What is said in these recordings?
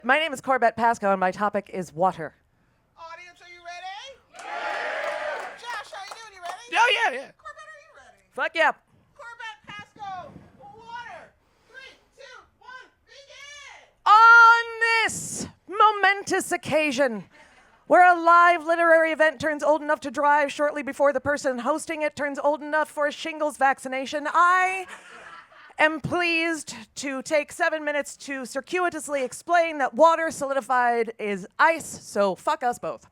My name is Corrbette Pasko, and my topic is water. Audience, are you ready? Yeah! Josh, how you doing? You ready? Oh, yeah. Corrbette, are you ready? Fuck yeah. Corrbette Pasko, water. 3, 2, 1, begin! On this momentous occasion, where a live literary event turns old enough to drive shortly before the person hosting it turns old enough for a shingles vaccination, I am pleased to take 7 minutes to circuitously explain that water solidified is ice, so fuck us both.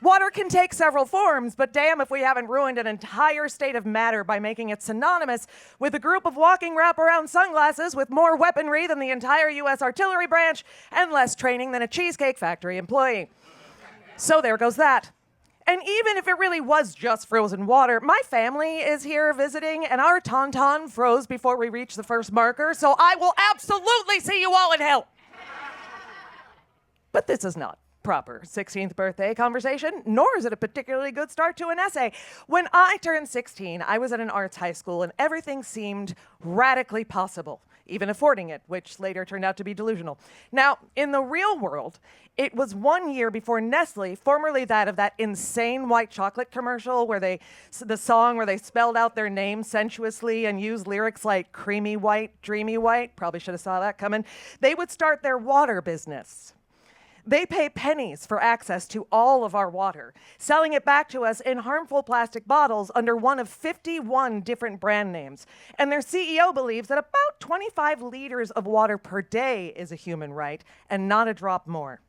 Water can take several forms, but damn if we haven't ruined an entire state of matter by making it synonymous with a group of walking wraparound sunglasses with more weaponry than the entire U.S. artillery branch and less training than a Cheesecake Factory employee. So there goes that. And even if it really was just frozen water, my family is here visiting, and our tauntaun froze before we reached the first marker, so I will absolutely see you all in hell. But this is not proper 16th birthday conversation, nor is it a particularly good start to an essay. When I turned 16, I was at an arts high school, and everything seemed radically possible, even affording it, which later turned out to be delusional. Now, in the real world, it was 1 year before Nestle, formerly that of that insane white chocolate commercial where the song where they spelled out their name sensuously and used lyrics like creamy white, dreamy white, probably should have saw that coming, they would start their water business. They pay pennies for access to all of our water, selling it back to us in harmful plastic bottles under one of 51 different brand names. And their CEO believes that about 25 liters of water per day is a human right and not a drop more.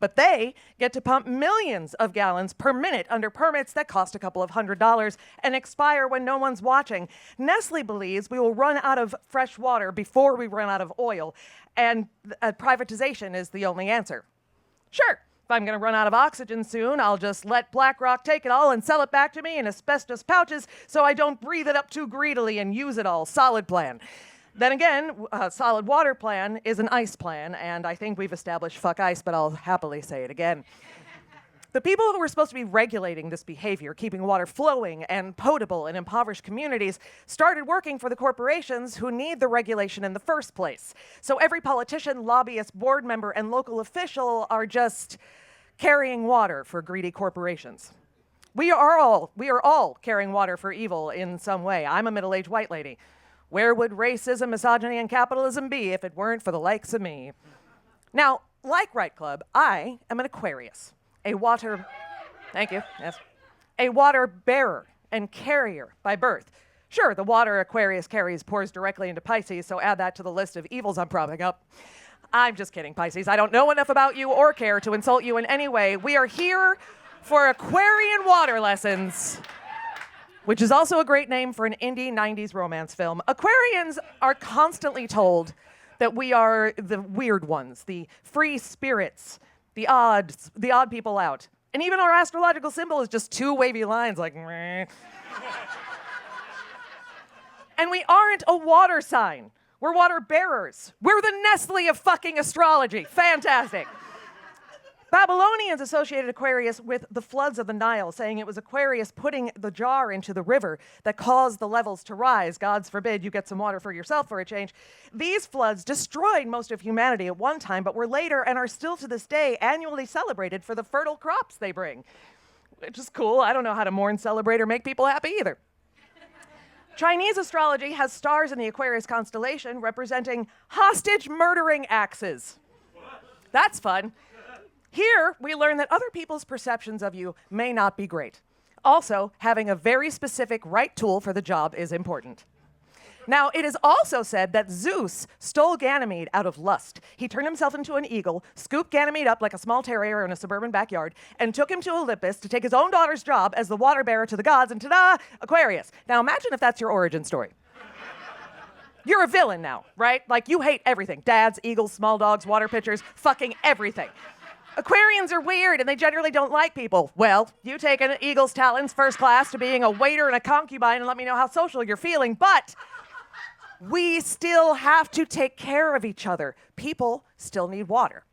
But they get to pump millions of gallons per minute under permits that cost a couple of $100 and expire when no one's watching. Nestle believes we will run out of fresh water before we run out of oil, and privatization is the only answer. Sure, if I'm going to run out of oxygen soon, I'll just let BlackRock take it all and sell it back to me in asbestos pouches so I don't breathe it up too greedily and use it all. Solid plan. Then again, a solid water plan is an ice plan, and I think we've established fuck ice, but I'll happily say it again. The people who were supposed to be regulating this behavior, keeping water flowing and potable in impoverished communities, started working for the corporations who need the regulation in the first place. So every politician, lobbyist, board member, and local official are just carrying water for greedy corporations. We are all carrying water for evil in some way. I'm a middle-aged white lady. Where would racism, misogyny, and capitalism be if it weren't for the likes of me? Now, like Write Club, I am an Aquarius. Thank you, yes. A water bearer and carrier by birth. Sure, the water Aquarius carries pours directly into Pisces, so add that to the list of evils I'm propping up. I'm just kidding, Pisces. I don't know enough about you or care to insult you in any way. We are here for Aquarian water lessons, which is also a great name for an indie 90s romance film. Aquarians are constantly told that we are the weird ones, the free spirits, the odd people out. And even our astrological symbol is just two wavy lines like meh. And we aren't a water sign. We're water bearers. We're the Nestle of fucking astrology. Fantastic. Babylonians associated Aquarius with the floods of the Nile, saying it was Aquarius putting the jar into the river that caused the levels to rise. Gods forbid you get some water for yourself for a change. These floods destroyed most of humanity at one time, but were later and are still to this day annually celebrated for the fertile crops they bring. Which is cool. I don't know how to mourn, celebrate, or make people happy either. Chinese astrology has stars in the Aquarius constellation representing hostage-murdering axes. That's fun. Here, we learn that other people's perceptions of you may not be great. Also, having a very specific right tool for the job is important. Now, it is also said that Zeus stole Ganymede out of lust. He turned himself into an eagle, scooped Ganymede up like a small terrier in a suburban backyard, and took him to Olympus to take his own daughter's job as the water bearer to the gods, and ta-da, Aquarius. Now, imagine if that's your origin story. You're a villain now, right? Like, you hate everything. Dads, eagles, small dogs, water pitchers, fucking everything. Aquarians are weird, and they generally don't like people. Well, you take an eagle's talons first class to being a waiter and a concubine and let me know how social you're feeling, but we still have to take care of each other. People still need water.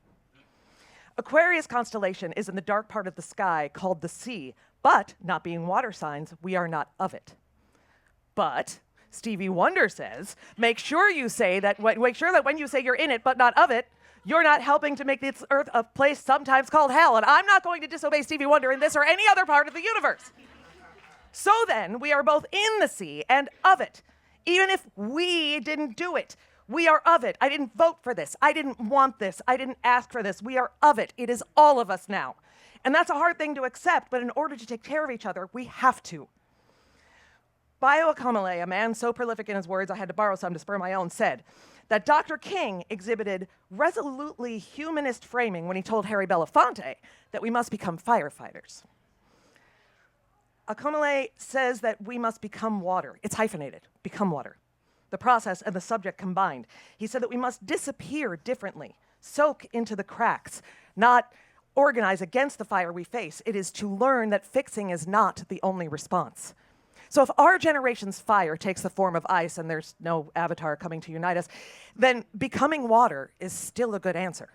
Aquarius constellation is in the dark part of the sky called the sea, but not being water signs, we are not of it. But Stevie Wonder says, make sure that when you say you're in it but not of it, You're not helping to make this earth a place sometimes called hell, and I'm not going to disobey Stevie Wonder in this or any other part of the universe. So then, we are both in the sea and of it. Even if we didn't do it, we are of it. I didn't vote for this. I didn't want this. I didn't ask for this. We are of it. It is all of us now. And that's a hard thing to accept, but in order to take care of each other, we have to. Bio Akamale, a man so prolific in his words I had to borrow some to spur my own, said that Dr. King exhibited resolutely humanist framing when he told Harry Belafonte that we must become firefighters. Akamale says that we must become water. It's hyphenated, become water. The process and the subject combined. He said that we must disappear differently, soak into the cracks, not organize against the fire we face. It is to learn that fixing is not the only response. So if our generation's fire takes the form of ice and there's no avatar coming to unite us, then becoming water is still a good answer.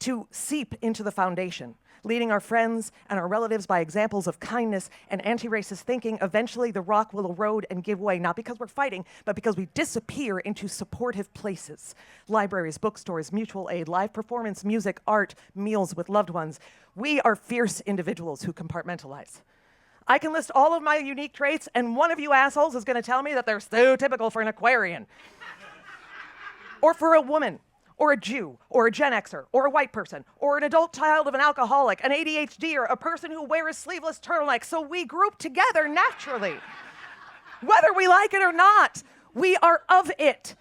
To seep into the foundation, leading our friends and our relatives by examples of kindness and anti-racist thinking, eventually the rock will erode and give way, not because we're fighting, but because we disappear into supportive places. Libraries, bookstores, mutual aid, live performance, music, art, meals with loved ones. We are fierce individuals who compartmentalize. I can list all of my unique traits, and one of you assholes is going to tell me that they're so typical for an Aquarian. Or for a woman, or a Jew, or a Gen Xer, or a white person, or an adult child of an alcoholic, an ADHD, or a person who wears sleeveless turtlenecks, so we group together naturally. Whether we like it or not, we are of it.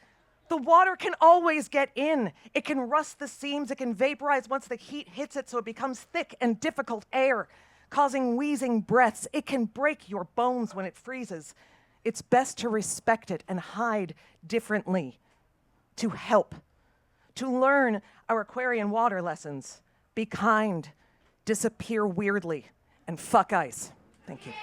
The water can always get in. It can rust the seams, it can vaporize once the heat hits it so it becomes thick and difficult air, causing wheezing breaths. It can break your bones when it freezes. It's best to respect it and hide differently, to help, to learn our Aquarian water lessons. Be kind, disappear weirdly, and fuck ice. Thank you.